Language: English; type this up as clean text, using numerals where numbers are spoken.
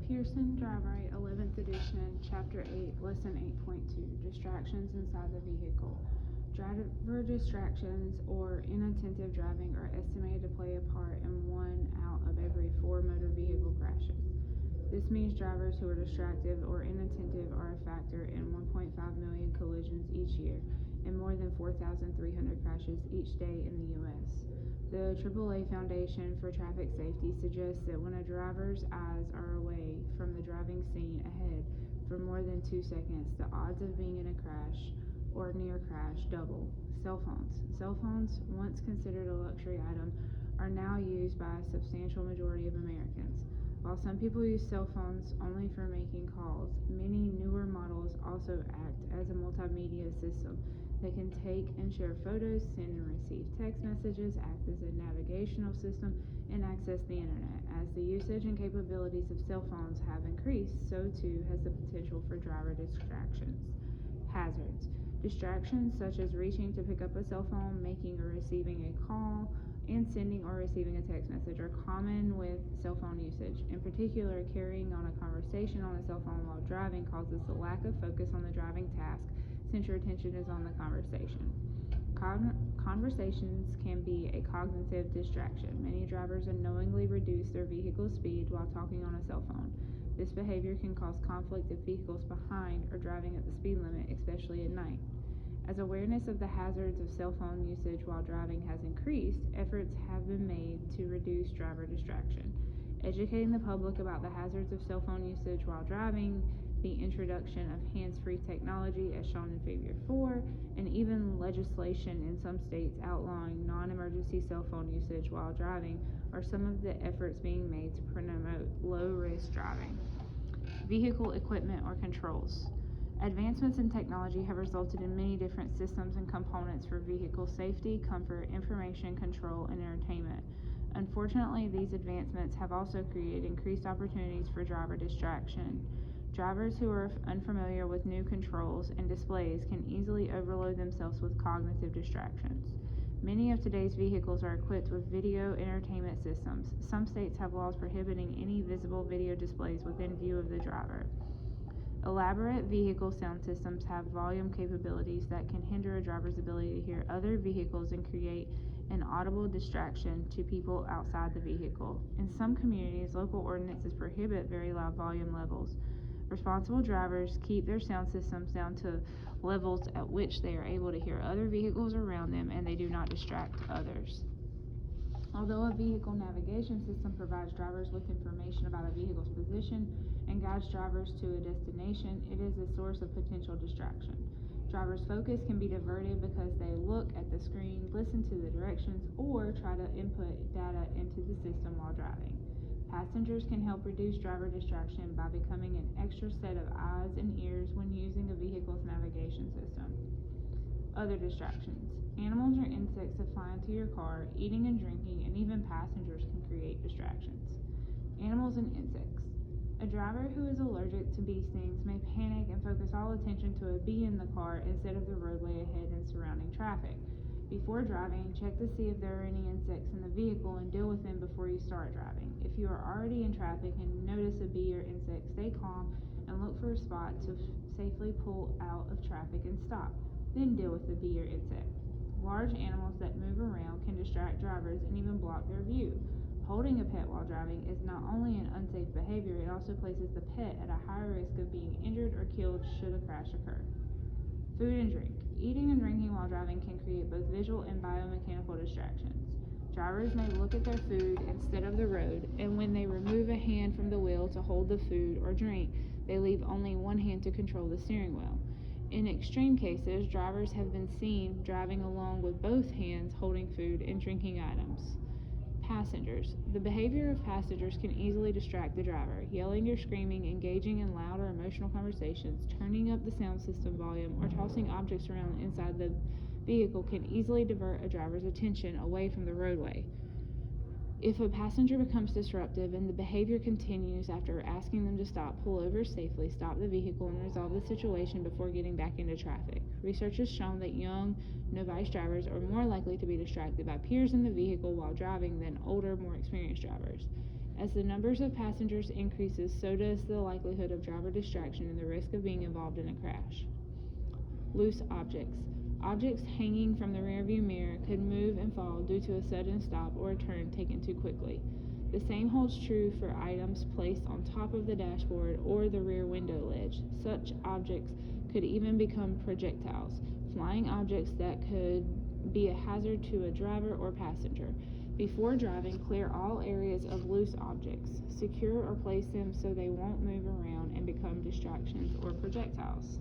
Pearson, DriveRight, 11th edition, Chapter 8, Lesson 8.2, Distractions inside the vehicle. Driver distractions or inattentive driving are estimated to play a part in 1 out of every 4 motor vehicle crashes. This means drivers who are distracted or inattentive are a factor in 1.5 million collisions each year and more than 4,300 crashes each day in the U.S. The AAA Foundation for Traffic Safety suggests that when a driver's eyes are away from the driving scene ahead for more than 2 seconds, the odds of being in a crash or near crash double. Cell phones. Cell phones, once considered a luxury item, are now used by a substantial majority of Americans. While some people use cell phones only for making calls, many newer models also act as a multimedia system. They can take and share photos, send and receive text messages, act as a navigational system, and access the internet. As the usage and capabilities of cell phones have increased, so too has the potential for driver distractions. Hazards. Distractions such as reaching to pick up a cell phone, making or receiving a call, and sending or receiving a text message are common with cell phone usage. In particular, carrying on a conversation on a cell phone while driving causes a lack of focus on the driving task since your attention is on the conversation. Conversations can be a cognitive distraction. Many drivers unknowingly reduce their vehicle speed while talking on a cell phone. This behavior can cause conflict if vehicles behind are driving at the speed limit, especially at night. As awareness of the hazards of cell phone usage while driving has increased, efforts have been made to reduce driver distraction. Educating the public about the hazards of cell phone usage while driving, the introduction of hands-free technology as shown in Figure 4, and even legislation in some states outlawing non-emergency cell phone usage while driving are some of the efforts being made to promote low-risk driving. Vehicle equipment or controls. Advancements in technology have resulted in many different systems and components for vehicle safety, comfort, information control, and entertainment. Unfortunately, these advancements have also created increased opportunities for driver distraction. Drivers who are unfamiliar with new controls and displays can easily overload themselves with cognitive distractions. Many of today's vehicles are equipped with video entertainment systems. Some states have laws prohibiting any visible video displays within view of the driver. Elaborate vehicle sound systems have volume capabilities that can hinder a driver's ability to hear other vehicles and create an audible distraction to people outside the vehicle. In some communities, local ordinances prohibit very loud volume levels. Responsible drivers keep their sound systems down to levels at which they are able to hear other vehicles around them and they do not distract others. Although a vehicle navigation system provides drivers with information about a vehicle's position and guides drivers to a destination, it is a source of potential distraction. Drivers' focus can be diverted because they look at the screen, listen to the directions, or try to input data into the system while driving. Passengers can help reduce driver distraction by becoming an extra set of eyes and ears when using a vehicle's navigation system. Other distractions. Animals or insects that fly into your car, eating and drinking, and even passengers can create distractions. Animals and insects. A driver who is allergic to bee stings may panic and focus all attention to a bee in the car instead of the roadway ahead and surrounding traffic. Before driving, check to see if there are any insects in the vehicle and deal with them before you start driving. If you are already in traffic and notice a bee or insect, stay calm and look for a spot to safely pull out of traffic and stop. Then deal with the bee or insect. Large animals that move around can distract drivers and even block their view. Holding a pet while driving is not only an unsafe behavior, it also places the pet at a higher risk of being injured or killed should a crash occur. Food and drink. Eating and drinking while driving can create both visual and biomechanical distractions. Drivers may look at their food instead of the road, and when they remove a hand from the wheel to hold the food or drink, they leave only one hand to control the steering wheel. In extreme cases, drivers have been seen driving along with both hands holding food and drinking items. Passengers. The behavior of passengers can easily distract the driver. Yelling or screaming, engaging in loud or emotional conversations, turning up the sound system volume, or tossing objects around inside the vehicle can easily divert a driver's attention away from the roadway. If a passenger becomes disruptive and the behavior continues after asking them to stop, pull over safely, stop the vehicle, and resolve the situation before getting back into traffic. Research has shown that young, novice drivers are more likely to be distracted by peers in the vehicle while driving than older, more experienced drivers. As the numbers of passengers increases, so does the likelihood of driver distraction and the risk of being involved in a crash. Loose objects. Objects hanging from the rearview mirror could move and fall due to a sudden stop or a turn taken too quickly. The same holds true for items placed on top of the dashboard or the rear window ledge. Such objects could even become projectiles, flying objects that could be a hazard to a driver or passenger. Before driving, clear all areas of loose objects. Secure or place them so they won't move around and become distractions or projectiles.